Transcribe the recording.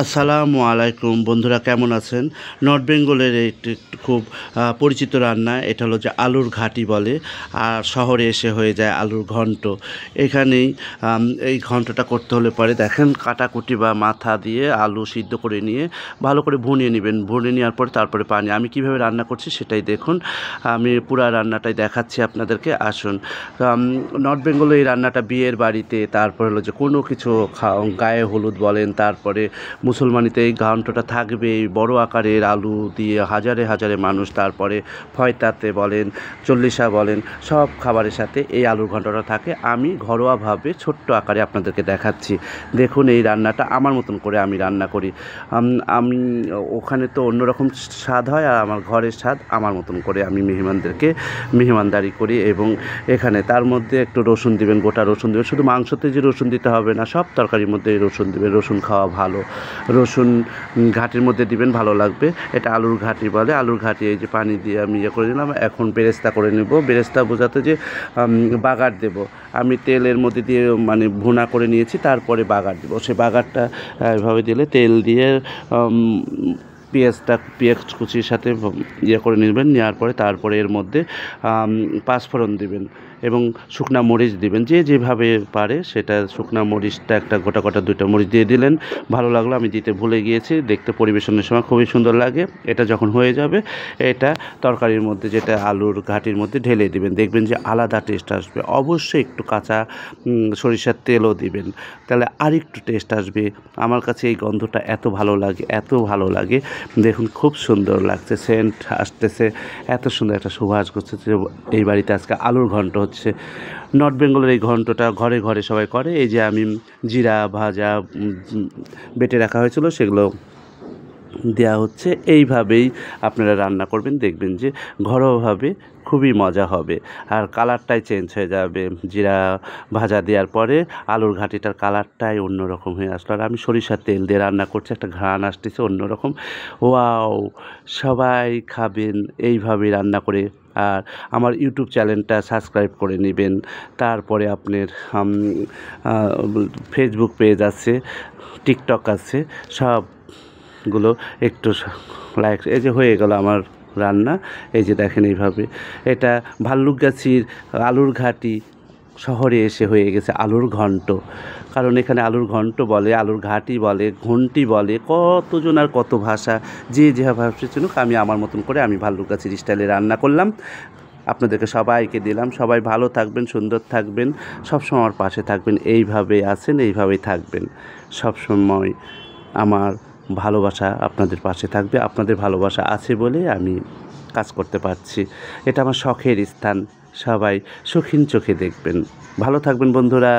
আসসালামু আলাইকুম বন্ধুরা, কেমন আছেন? নর্থ বেঙ্গলের একটি খুব পরিচিত রান্না, এটা হলো যে আলুর ঘাটি বলে, আর শহরে এসে হয়ে যায় আলুর ঘন্ট। এখানেই এই ঘন্টটা করতে হলে পরে দেখেন, কাটাকুটি বা মাথা দিয়ে আলু সিদ্ধ করে নিয়ে ভালো করে ভুনিয়ে নেবেন। ভুনিয়ে নেওয়ার পরে তারপরে পানি। আমি কিভাবে রান্না করছি সেটাই দেখুন, আমি পুরা রান্নাটাই দেখাচ্ছি আপনাদেরকে। আসুন। নর্থ বেঙ্গলে এই রান্নাটা বিয়ের বাড়িতে, তারপরে হলো যে কোনো কিছু গায়ে হলুদ বলেন, তারপরে মুসলমানিতে এই ঘন্টটা থাকবে। বড় আকারের আলু দিয়ে হাজারে হাজারে মানুষ, তারপরে ফয়তাতে বলেন, চল্লিশা বলেন, সব খাবারের সাথে এই আলুর ঘন্টটা থাকে। আমি ঘরোয়াভাবে ছোট্ট আকারে আপনাদেরকে দেখাচ্ছি। দেখুন, এই রান্নাটা আমার মতন করে আমি রান্না করি। আমি ওখানে তো অন্যরকম স্বাদ হয়, আর আমার ঘরের স্বাদ আমার মতন করে আমি মেহমানদেরকে মেহমানদারি করি। এবং এখানে তার মধ্যে একটু রসুন দিবেন, গোটা রসুন দেবেন। শুধু মাংসতে যে রসুন দিতে হবে না, সব তরকারির মধ্যে রসুন দেবেন। রসুন খাওয়া ভালো। রসুন ঘাটির মধ্যে দিবেন, ভালো লাগবে। এটা আলুর ঘাটি বলে। আলুর ঘাটি এই যে পানি দিয়ে আমি ইয়ে করে দিলাম। এখন বেরেস্তা করে নেব। বেরেস্তা বোঝাতে যে বাগার দেব। আমি তেলের মধ্যে দিয়ে মানে ভুনা করে নিয়েছি, তারপরে বাগার দেবো। সে বাগারটা এভাবে দিলে তেল দিয়ে পেঁয়াজ কুচির সাথে ইয়ে করে নেবেন। নেওয়ার পরে তারপরে এর মধ্যে পাঁচফোড়ন দিবেন এবং শুকনা মরিচ দিবেন। যে যেভাবে পারে সেটা, শুকনা মরিচটা একটা গোটা গোটা 2টা মরিচ দিয়ে দিলেন। ভালো লাগলো, আমি দিতে ভুলে গিয়েছি। দেখতে পরিবেশনের সময় খুবই সুন্দর লাগে। এটা যখন হয়ে যাবে, এটা তরকারির মধ্যে, যেটা আলুর ঘাটির মধ্যে ঢেলে দিবেন। দেখবেন যে আলাদা টেস্ট আসবে। অবশ্যই একটু কাঁচা সরিষার তেলও দিবেন, তাহলে আরেকটু টেস্ট আসবে। আমার কাছে এই গন্ধটা এত ভালো লাগে, এত ভালো লাগে। দেখুন, খুব সুন্দর লাগছে, সেন্ট আসতেছে, এত সুন্দর একটা সুবাস করছে যে এই বাড়িতে আজকে আলুর ঘন্ট হচ্ছে। নর্থ বেঙ্গলের এই ঘন্টটা ঘরে ঘরে সবাই করে। এই যে আমি জিরা ভাজা বেটে রাখা হয়েছিল, সেগুলো দেওয়া হচ্ছে। এইভাবেই আপনারা রান্না করবেন, দেখবেন যে ঘরোয়াভাবে খুবই মজা হবে। আর কালারটাই চেঞ্জ হয়ে যাবে। জিরা ভাজা দেওয়ার পরে আলুর ঘাটিটার কালারটাই অন্যরকম হয়ে আসলো। আর আমি সরিষার তেল দিয়ে রান্না করছি, একটা ঘ্রাণ আসতেছে অন্যরকম। ওয়াও! সবাই খাবেন এইভাবে রান্না করে। আর আমার ইউটিউব চ্যানেলটা সাবস্ক্রাইব করে নেবেন। তারপরে আপনার ফেসবুক পেজ আছে, টিকটক আছে, সবগুলো একটু লাইক। এই যে হয়ে গেল আমার রান্না। এই যে দেখেন, এইভাবে এটা ভাল্লুকগাছির আলুর ঘাটি শহরে এসে হয়ে গেছে আলুর ঘন্ট। কারণ এখানে আলুর ঘন্ট বলে, আলুর ঘাটি বলে, ঘন্টি বলে, কতজন আর কত ভাষা, যে ভাষা চিনুক। আমি আমার মতন করে আমি ভাল্লুকগাছির স্টাইলে রান্না করলাম, আপনাদেরকে সবাইকে দিলাম। সবাই ভালো থাকবেন, সুন্দর থাকবেন, সবসময় আমার পাশে থাকবেন। এইভাবে আছেন, এইভাবেই থাকবেন সবসময়। আমার ভালোবাসা আপনাদের পাশে থাকবে। আপনাদের ভালোবাসা আছে বলে আমি কাজ করতে পারছি। এটা আমার শখের স্থান। সবাই শৌখিন চোখে দেখবেন। ভালো থাকবেন বন্ধুরা।